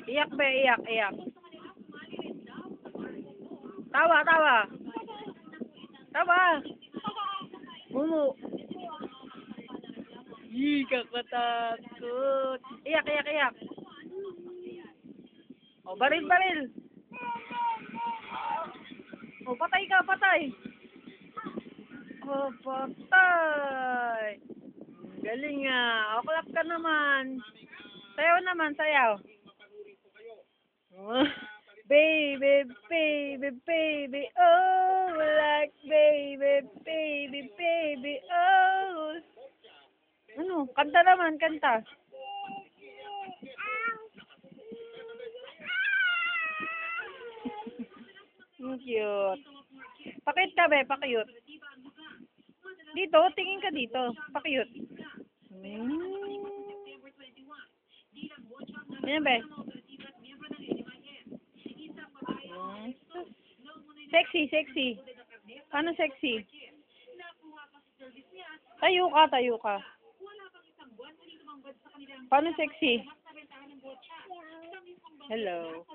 Iyak be, iyak, iyak. Tawa, tawa. Tawa. Mumu. Yee, kakatakot. Iyak, iyak, iyak. O, baril, baril. O, patay ka, patay. O, patay. Galing nga. O, clap ka naman. Sayaw naman, sayaw. Baby, baby, baby, oh, like baby, baby, baby, oh. Ano? Kanta naman, kanta. Cute. Pakit ka, be, pakiyot. Dito, tingin ka dito. Pakiyot. Ayan, be. Sexy, sexy. Paano sexy? Tayo ka, tayo ka. Paano sexy? Hello.